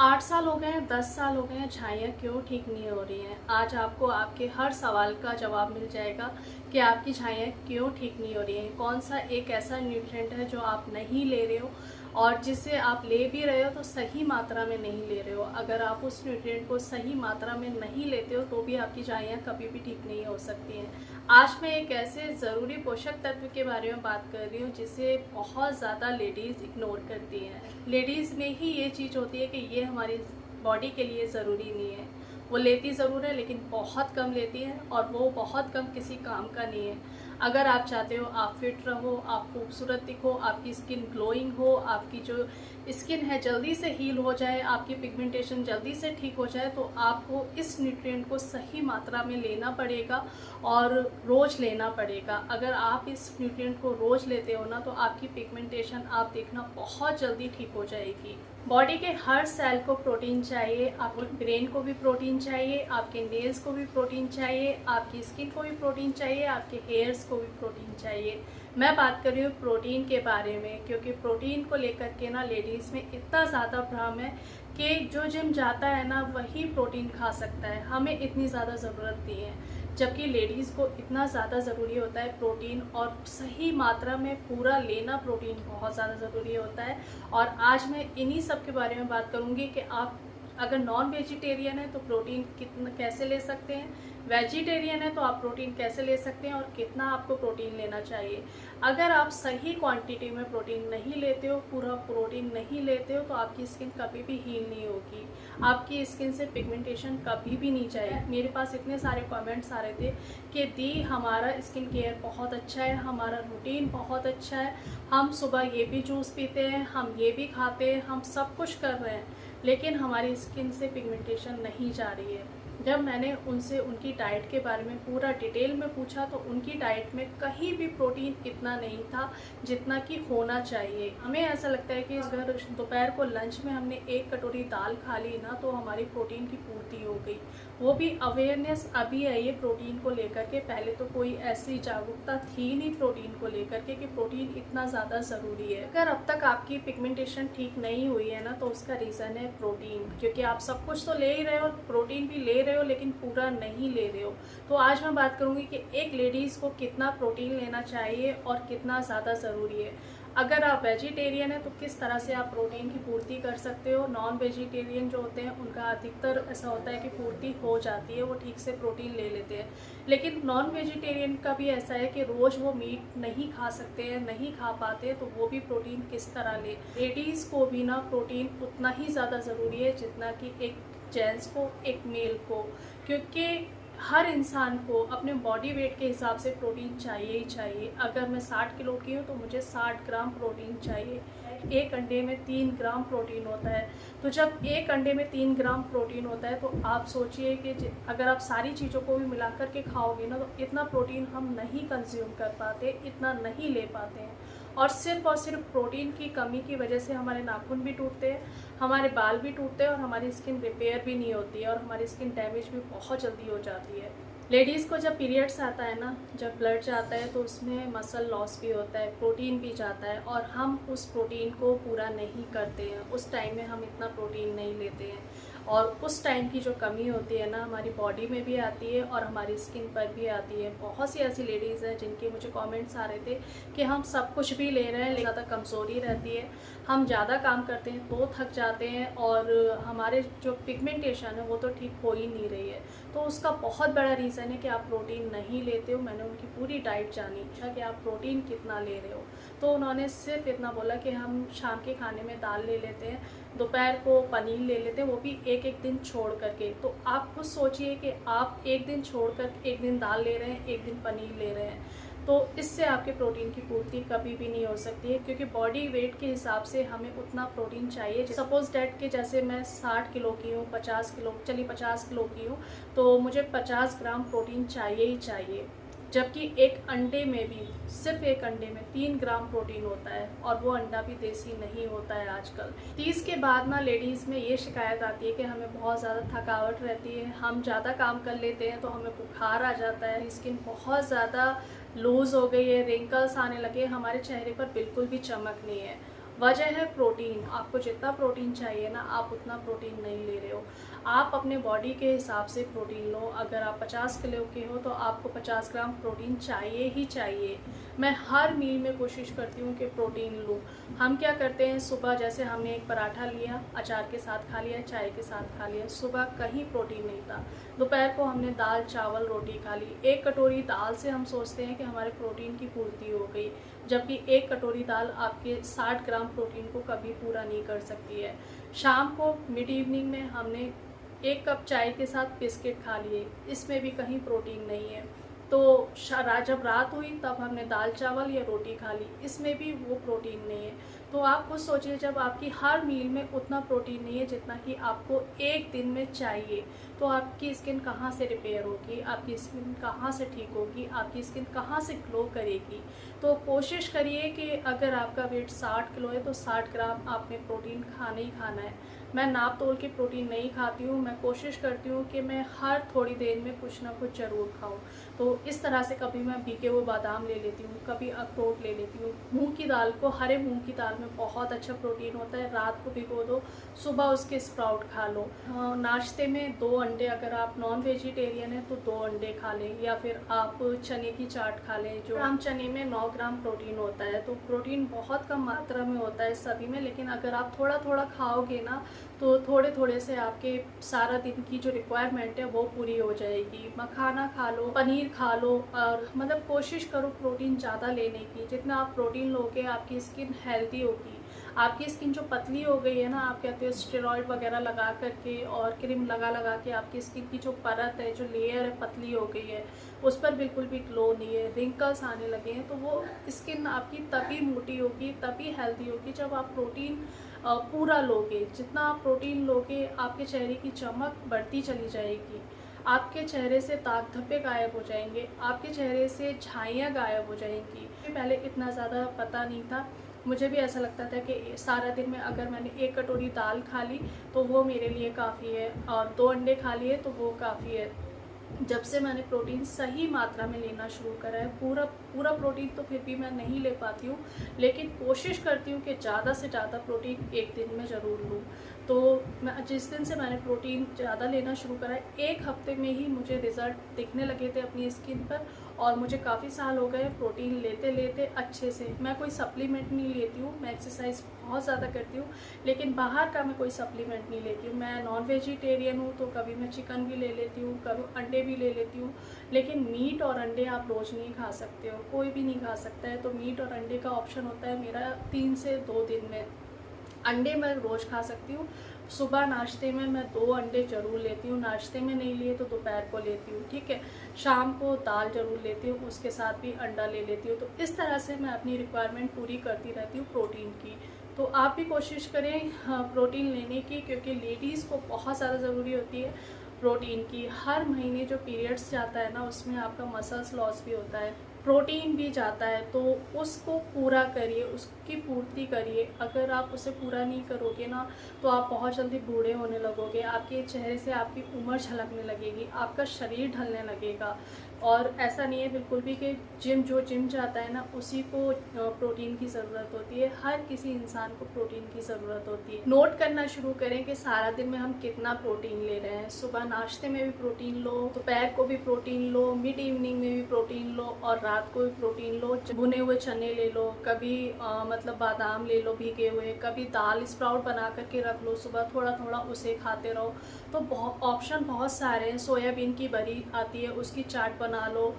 8 साल हो गए हैं, 10 साल हो गए हैं, छाइयाँ क्यों ठीक नहीं हो रही हैं। आज आपको आपके हर सवाल का जवाब मिल जाएगा कि आपकी छाइयाँ क्यों ठीक नहीं हो रही हैं। कौन सा एक ऐसा न्यूट्रिएंट है जो आप नहीं ले रहे हो और जिसे आप ले भी रहे हो तो सही मात्रा में नहीं ले रहे हो। अगर आप उस न्यूट्रिएंट को सही मात्रा में नहीं लेते हो तो भी आपकी छाइयाँ कभी भी ठीक नहीं हो सकती हैं। आज मैं एक ऐसे ज़रूरी पोषक तत्व के बारे में बात कर रही हूँ जिसे बहुत ज़्यादा लेडीज़ इग्नोर करती हैं। लेडीज़ में ही ये चीज़ होती है कि ये हमारी बॉडी के लिए ज़रूरी नहीं है। वो लेती ज़रूर है लेकिन बहुत कम लेती है और वो बहुत कम किसी काम का नहीं है। अगर आप चाहते हो आप फिट रहो, आप खूबसूरत दिखो, आपकी स्किन ग्लोइंग हो, आपकी जो स्किन है जल्दी से हील हो जाए, आपकी पिगमेंटेशन जल्दी से ठीक हो जाए, तो आपको इस न्यूट्रिएंट को सही मात्रा में लेना पड़ेगा और रोज़ लेना पड़ेगा। अगर आप इस न्यूट्रिएंट को रोज़ लेते हो ना तो आपकी पिगमेंटेशन आप देखना बहुत जल्दी ठीक हो जाएगी। बॉडी के हर सेल को प्रोटीन चाहिए, आपके ब्रेन को भी प्रोटीन चाहिए, आपके नेल्स को भी प्रोटीन चाहिए, आपकी स्किन को भी प्रोटीन चाहिए, आपके हेयर्स को भी प्रोटीन चाहिए। मैं बात कर रही हूँ प्रोटीन के बारे में, क्योंकि प्रोटीन को लेकर के ना लेडीज़ में इतना ज़्यादा भ्रम है कि जो जिम जाता है ना वही प्रोटीन खा सकता है, हमें इतनी ज़्यादा ज़रूरत नहीं है। जबकि लेडीज़ को इतना ज़्यादा ज़रूरी होता है प्रोटीन, और सही मात्रा में पूरा लेना प्रोटीन बहुत ज़्यादा ज़रूरी होता है। और आज मैं इन्हीं सब के बारे में बात करूँगी कि आप अगर नॉन वेजिटेरियन है तो प्रोटीन कितना कैसे ले सकते हैं, वेजिटेरियन है तो आप प्रोटीन कैसे ले सकते हैं और कितना आपको प्रोटीन लेना चाहिए। अगर आप सही क्वांटिटी में प्रोटीन नहीं लेते हो, पूरा प्रोटीन नहीं लेते हो, तो आपकी स्किन कभी भी हील नहीं होगी, आपकी स्किन से पिगमेंटेशन कभी भी नहीं जाएगी। मेरे पास इतने सारे कमेंट्स आ रहे थे कि दी हमारा स्किन केयर बहुत अच्छा है, हमारा रूटीन बहुत अच्छा है, हम सुबह ये भी जूस पीते हैं, हम ये भी खाते हैं, हम सब कुछ कर रहे हैं, लेकिन हमारी स्किन से पिगमेंटेशन नहीं जा रही है। जब मैंने उनसे उनकी डाइट के बारे में पूरा डिटेल में पूछा तो उनकी डाइट में कहीं भी प्रोटीन इतना नहीं था जितना कि होना चाहिए। हमें ऐसा लगता है कि अगर दोपहर को लंच में हमने एक कटोरी दाल खा ली ना तो हमारी प्रोटीन की पूर्ति हो गई। वो भी अवेयरनेस अभी है ये प्रोटीन को लेकर के, पहले तो कोई ऐसी जागरूकता थी नहीं प्रोटीन को लेकर के कि प्रोटीन इतना ज़्यादा ज़रूरी है। अगर अब तक आपकी पिगमेंटेशन ठीक नहीं हुई है ना तो उसका रीज़न है प्रोटीन, क्योंकि आप सब कुछ तो ले ही रहे हो, प्रोटीन भी ले रहे हो लेकिन पूरा नहीं ले रहे हो। तो आज मैं बात करूंगी कि एक लेडीज़ को कितना प्रोटीन लेना चाहिए और कितना ज़्यादा ज़रूरी है। अगर आप वेजिटेरियन है तो किस तरह से आप प्रोटीन की पूर्ति कर सकते हो। नॉन वेजिटेरियन जो होते हैं उनका अधिकतर ऐसा होता है कि पूर्ति हो जाती है, वो ठीक से प्रोटीन ले लेते हैं, लेकिन नॉन वेजिटेरियन का भी ऐसा है कि रोज़ वो मीट नहीं खा सकते हैं, नहीं खा पाते, तो वो भी प्रोटीन किस तरह ले। लेडीज़ को भी ना प्रोटीन उतना ही ज़्यादा ज़रूरी है जितना कि एक जेंट्स को, एक मेल को, क्योंकि हर इंसान को अपने बॉडी वेट के हिसाब से प्रोटीन चाहिए ही चाहिए। अगर मैं 60 किलो की हूँ तो मुझे 60 ग्राम प्रोटीन चाहिए। एक अंडे में 3 ग्राम प्रोटीन होता है, तो जब एक अंडे में 3 ग्राम प्रोटीन होता है तो आप सोचिए कि अगर आप सारी चीज़ों को भी मिला कर के खाओगे ना तो इतना प्रोटीन हम नहीं कंज्यूम कर पाते, इतना नहीं ले पाते हैं। और सिर्फ प्रोटीन की कमी की वजह से हमारे नाखून भी टूटते हैं, हमारे बाल भी टूटते हैं और हमारी स्किन रिपेयर भी नहीं होती है और हमारी स्किन डैमेज भी बहुत जल्दी हो जाती है। लेडीज़ को जब पीरियड्स आता है ना, जब ब्लड जाता है तो उसमें मसल लॉस भी होता है, प्रोटीन भी जाता है और हम उस प्रोटीन को पूरा नहीं करते हैं। उस टाइम में हम इतना प्रोटीन नहीं लेते हैं और उस टाइम की जो कमी होती है ना हमारी बॉडी में भी आती है और हमारी स्किन पर भी आती है। बहुत सी ऐसी लेडीज़ हैं जिनके मुझे कमेंट्स आ रहे थे कि हम सब कुछ भी ले रहे हैं लेकिन ज़्यादा कमज़ोरी रहती है, हम ज़्यादा काम करते हैं तो थक जाते हैं और हमारे जो पिगमेंटेशन है वो तो ठीक हो ही नहीं रही है। तो उसका बहुत बड़ा रीज़न है कि आप प्रोटीन नहीं लेते हो। मैंने उनकी पूरी डाइट जानी कि आप प्रोटीन कितना ले रहे हो, तो उन्होंने सिर्फ इतना बोला कि हम शाम के खाने में दाल ले लेते हैं, दोपहर को पनीर ले लेते हैं, वो भी एक एक दिन छोड़ करके। तो आप खुद सोचिए कि आप एक दिन छोड़ कर एक दिन दाल ले रहे हैं, एक दिन पनीर ले रहे हैं, तो इससे आपके प्रोटीन की पूर्ति कभी भी नहीं हो सकती है, क्योंकि बॉडी वेट के हिसाब से हमें उतना प्रोटीन चाहिए। सपोज डैट कि जैसे मैं 60 किलो की हूँ, 50 किलो, चलिए 50 किलो की हूँ, तो मुझे 50 ग्राम प्रोटीन चाहिए ही चाहिए। जबकि एक अंडे में भी, सिर्फ एक अंडे में 3 ग्राम प्रोटीन होता है और वो अंडा भी देसी नहीं होता है आजकल। 30 के बाद ना लेडीज़ में ये शिकायत आती है कि हमें बहुत ज़्यादा थकावट रहती है, हम ज़्यादा काम कर लेते हैं तो हमें बुखार आ जाता है, स्किन बहुत ज़्यादा लूज़ हो गई है, रिंकल्स आने लगे, हमारे चेहरे पर बिल्कुल भी चमक नहीं है। वजह है प्रोटीन। आपको जितना प्रोटीन चाहिए ना, आप उतना प्रोटीन नहीं ले रहे हो। आप अपने बॉडी के हिसाब से प्रोटीन लो। अगर आप 50 किलो के हो तो आपको 50 ग्राम प्रोटीन चाहिए ही चाहिए। मैं हर मील में कोशिश करती हूँ कि प्रोटीन लूँ। हम क्या करते हैं, सुबह जैसे हमने एक पराठा लिया, अचार के साथ खा लिया, चाय के साथ खा लिया, सुबह कहीं प्रोटीन नहीं था। दोपहर को हमने दाल चावल रोटी खा ली। एक कटोरी दाल से हम सोचते हैं कि हमारे प्रोटीन की पूर्ति हो गई, जबकि एक कटोरी दाल आपके 60 ग्राम प्रोटीन को कभी पूरा नहीं कर सकती है। शाम को मिड इवनिंग में हमने एक कप चाय के साथ बिस्किट खा लिए, इसमें भी कहीं प्रोटीन नहीं है। तो जब रात हुई तब हमने दाल चावल या रोटी खा ली, इसमें भी वो प्रोटीन नहीं है। तो आप खुद सोचिए, जब आपकी हर मील में उतना प्रोटीन नहीं है जितना कि आपको एक दिन में चाहिए, तो आपकी स्किन कहाँ से रिपेयर होगी, आपकी स्किन कहाँ से ठीक होगी, आपकी स्किन कहाँ से ग्लो करेगी। तो कोशिश करिए कि अगर आपका वेट 60 किलो है तो 60 ग्राम आपने प्रोटीन खाना ही खाना है। मैं नाप तोल के प्रोटीन नहीं खाती हूँ, मैं कोशिश करती हूँ कि मैं हर थोड़ी देर में कुछ ना कुछ ज़रूर खाऊँ। तो इस तरह से कभी मैं भीगे हुए बादाम ले लेती हूँ, कभी अखरोट ले लेती हूँ। मूंग की दाल को, हरे मूंग की दाल में बहुत अच्छा प्रोटीन होता है। रात को भिगो दो, सुबह उसके स्प्राउट खा लो। नाश्ते में 2 अंडे, अगर आप नॉन वेजिटेरियन हैं तो 2 अंडे खा लें, या फिर आप चने की चाट खा लें। जो ग्राम चने में 9 ग्राम प्रोटीन होता है, तो प्रोटीन बहुत कम मात्रा में होता है सभी में, लेकिन अगर आप थोड़ा थोड़ा खाओगे ना तो थोड़े थोड़े से आपके सारा दिन की जो रिक्वायरमेंट है वो पूरी हो जाएगी। मखाना खा लो, पनीर खा लो, और मतलब कोशिश करो प्रोटीन ज़्यादा लेने की। जितना आप प्रोटीन लोगे आपकी स्किन हेल्दी होगी। आपकी स्किन जो पतली हो गई है ना, आप कहते हो स्टेरॉइड वगैरह लगा करके और क्रीम लगा लगा के आपकी स्किन की जो परत है, जो लेयर है, पतली हो गई है, उस पर बिल्कुल भी ग्लो नहीं है, रिंकल्स आने लगे हैं। तो वो स्किन आपकी तभी मोटी होगी, तभी हेल्दी होगी जब आप प्रोटीन पूरा लोगे। जितना आप प्रोटीन लोगे आपके चेहरे की चमक बढ़ती चली जाएगी, आपके चेहरे से दाग धब्बे गायब हो जाएंगे, आपके चेहरे से झाइयाँ गायब हो जाएंगी। पहले इतना ज़्यादा पता नहीं था, मुझे भी ऐसा लगता था कि सारा दिन में अगर मैंने एक कटोरी दाल खा ली तो वो मेरे लिए काफ़ी है, और 2 अंडे खा लिए तो वो काफ़ी है। जब से मैंने प्रोटीन सही मात्रा में लेना शुरू करा है, पूरा प्रोटीन तो फिर भी मैं नहीं ले पाती हूँ, लेकिन कोशिश करती हूँ कि ज़्यादा से ज़्यादा प्रोटीन एक दिन में ज़रूर लूँ। तो मैं जिस दिन से मैंने प्रोटीन ज़्यादा लेना शुरू करा है, 1 हफ्ते में ही मुझे रिज़ल्ट दिखने लगे थे अपनी स्किन पर, और मुझे काफ़ी साल हो गए प्रोटीन लेते लेते अच्छे से। मैं कोई सप्लीमेंट नहीं लेती हूँ, मैं एक्सरसाइज बहुत ज़्यादा करती हूँ, लेकिन बाहर का मैं कोई सप्लीमेंट नहीं लेती हूँ। मैं नॉन वेजिटेरियन हूँ, तो कभी मैं चिकन भी ले लेती हूँ, कभी अंडे भी ले लेती हूँ, लेकिन मीट और अंडे आप रोज़ नहीं खा सकते हो, कोई भी नहीं खा सकता है। तो मीट और अंडे का ऑप्शन होता है मेरा 3 से 2 दिन में। अंडे मैं रोज़ खा सकती हूँ। सुबह नाश्ते में मैं 2 अंडे ज़रूर लेती हूँ, नाश्ते में नहीं लिए तो दोपहर को लेती हूँ, ठीक है। शाम को दाल ज़रूर लेती हूँ, उसके साथ भी अंडा ले लेती हूँ। तो इस तरह से मैं अपनी रिक्वायरमेंट पूरी करती रहती हूँ प्रोटीन की। तो आप भी कोशिश करें प्रोटीन लेने की, क्योंकि लेडीज़ को बहुत ज़्यादा ज़रूरी होती है प्रोटीन की। हर महीने जो पीरियड्स जाता है ना, उसमें आपका मसल्स लॉस भी होता है, प्रोटीन भी जाता है, तो उसको पूरा करिए, उसकी पूर्ति करिए। अगर आप उसे पूरा नहीं करोगे ना तो आप बहुत जल्दी बूढ़े होने लगोगे, आपके चेहरे से आपकी उम्र झलकने लगेगी, आपका शरीर ढलने लगेगा। और ऐसा नहीं है बिल्कुल भी कि जो जिम जाता है ना उसी को प्रोटीन की ज़रूरत होती है। हर किसी इंसान को प्रोटीन की ज़रूरत होती है। नोट करना शुरू करें कि सारा दिन में हम कितना प्रोटीन ले रहे हैं। सुबह नाश्ते में भी प्रोटीन लो, दोपहर को भी प्रोटीन लो, मिड इवनिंग में भी प्रोटीन लो, और रात को भी प्रोटीन लो। भुने हुए चने ले लो, कभी मतलब बादाम ले लो भीगे हुए, कभी दाल स्प्राउट बना करके रख लो, सुबह थोड़ा थोड़ा उसे खाते रहो। तो ऑप्शन बहुत सारे हैं। सोयाबीन की बड़ी आती है, उसकी चाट बना लो,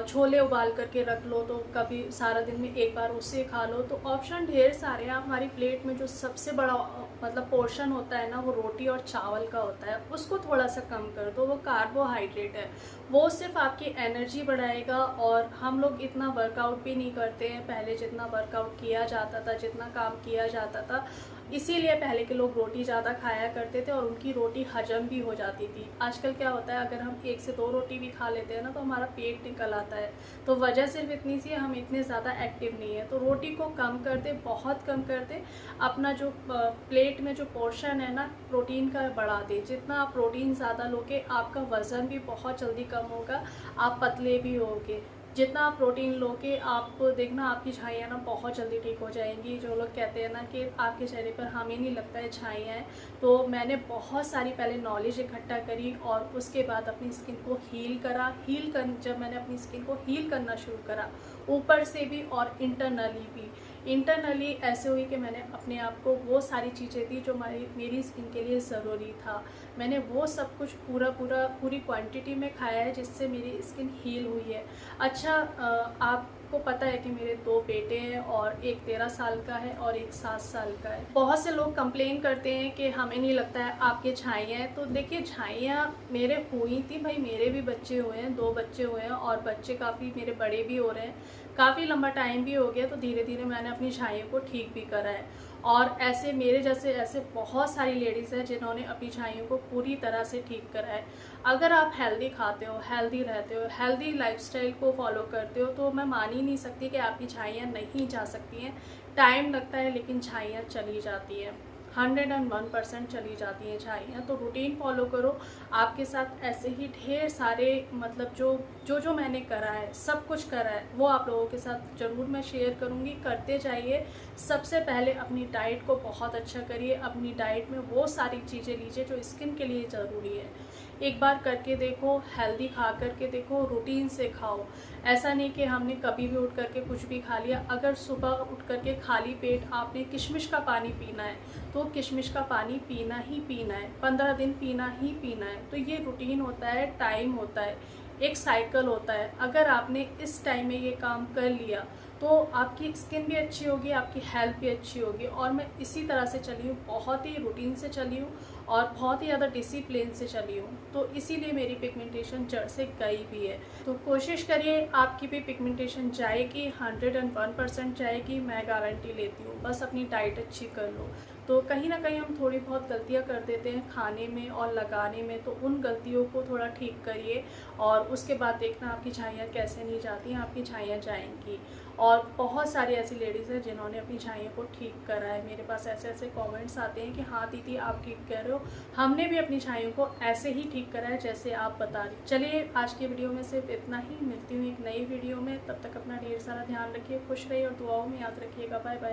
छोले उबाल करके रख लो, तो कभी सारा दिन में एक बार उससे खा लो। तो ऑप्शन ढेर सारे हैं। हमारी प्लेट में जो सबसे बड़ा मतलब पोर्शन होता है ना, वो रोटी और चावल का होता है, उसको थोड़ा सा कम कर दो, वो कार्बोहाइड्रेट है, वो सिर्फ आपकी एनर्जी बढ़ाएगा। और हम लोग इतना वर्कआउट भी नहीं करते हैं पहले जितना वर्कआउट किया जाता था, जितना काम किया जाता था। इसीलिए पहले के लोग रोटी ज़्यादा खाया करते थे और उनकी रोटी हजम भी हो जाती थी। आजकल क्या होता है, अगर हम 1 से 2 रोटी भी खा लेते हैं ना तो हमारा पेट निकल आता है। तो वजह सिर्फ इतनी सी है, हम इतने ज़्यादा एक्टिव नहीं है। तो रोटी को कम कर दे, बहुत कम कर दे। अपना जो प्लेट में जो पोर्शन है ना प्रोटीन का, बढ़ा दे। जितना आप प्रोटीन ज़्यादा लोगे आपका वज़न भी बहुत जल्दी कम होगा, आप पतले भी होगे। जितना आप प्रोटीन लोगे आप देखना आपकी छाइयाँ ना बहुत जल्दी ठीक हो जाएंगी। जो लोग कहते हैं ना कि आपके चेहरे पर हमें नहीं लगता है छाइयाँ हैं, तो मैंने बहुत सारी पहले नॉलेज इकट्ठा करी और उसके बाद अपनी स्किन को हील करा। जब मैंने अपनी स्किन को हील करना शुरू करा, ऊपर से भी और इंटरनली भी, इंटरनली ऐसे हुई कि मैंने अपने आप को वो सारी चीज़ें दी जो मेरी स्किन के लिए ज़रूरी था। मैंने वो सब कुछ पूरी क्वांटिटी में खाया है, जिससे मेरी स्किन हील हुई है। अच्छा, आपको पता है कि मेरे 2 बेटे हैं और एक 13 साल का है और एक 7 साल का है। बहुत से लोग कंप्लेन करते हैं कि हमें नहीं लगता है आपके छाइयाँ हैं। तो देखिए, छाइयाँ मेरे हुई थी भाई, मेरे भी बच्चे हुए हैं, 2 बच्चे हुए हैं और बच्चे काफ़ी मेरे बड़े भी हो रहे हैं, काफ़ी लंबा टाइम भी हो गया। तो धीरे धीरे मैंने अपनी छाइयों को ठीक भी करा है। और ऐसे मेरे जैसे ऐसे बहुत सारी लेडीज़ हैं जिन्होंने अपनी छाइयों को पूरी तरह से ठीक करा है। अगर आप हेल्दी खाते हो, हेल्दी रहते हो, हेल्दी लाइफस्टाइल को फॉलो करते हो, तो मैं मान ही नहीं सकती कि आपकी छाइयाँ नहीं जा सकती हैं। टाइम लगता है लेकिन छाइयाँ चली जाती हैं, 101% चली जाती हैं छाइयाँ। तो रूटीन फॉलो करो। आपके साथ ऐसे ही ढेर सारे मतलब जो मैंने करा है, सब कुछ करा है, वो आप लोगों के साथ ज़रूर मैं शेयर करूँगी। करते जाइए। सबसे पहले अपनी डाइट को बहुत अच्छा करिए। अपनी डाइट में वो सारी चीज़ें लीजिए जो स्किन के लिए ज़रूरी है। एक बार करके देखो, हेल्दी खा करके देखो, रूटीन से खाओ। ऐसा नहीं कि हमने कभी भी उठ करके कुछ भी खा लिया। अगर सुबह उठ करके खाली पेट आपने किशमिश का पानी पीना है, तो किशमिश का पानी पीना ही पीना है, 15 दिन पीना ही पीना है। तो ये रूटीन होता है, टाइम होता है, एक साइकिल होता है। अगर आपने इस टाइम में ये काम कर लिया तो आपकी स्किन भी अच्छी होगी, आपकी हेल्थ भी अच्छी होगी। और मैं इसी तरह से चली हूँ, बहुत ही रूटीन से चली हूँ और बहुत ही ज़्यादा डिसिप्लिन से चली हूँ। तो इसीलिए मेरी पिगमेंटेशन जड़ से गई भी है। तो कोशिश करिए, आपकी भी पिगमेंटेशन जाएगी, 101% जाएगी, मैं गारंटी लेती हूँ। बस अपनी डाइट अच्छी कर लो। तो कहीं ना कहीं हम थोड़ी बहुत गलतियाँ कर देते हैं खाने में और लगाने में, तो उन गलतियों को थोड़ा ठीक करिए और उसके बाद देखना आपकी छाइयाँ कैसे नहीं जाती हैं, आपकी छाइयाँ जाएंगी। और बहुत सारी ऐसी लेडीज़ हैं जिन्होंने अपनी छाइयों को ठीक करा है। मेरे पास ऐसे ऐसे कमेंट्स आते हैं कि हाँ दीदी आप ठीक कह रहे हो, हमने भी अपनी छाइयों को ऐसे ही ठीक करा है जैसे आप बता रहे। चलिए, आज की वीडियो में सिर्फ इतना ही। मिलती हूँ एक नई वीडियो में, तब तक अपना ढेर सारा ध्यान रखिए, खुश रहिए और दुआओं में याद रखिएगा। Bye bye.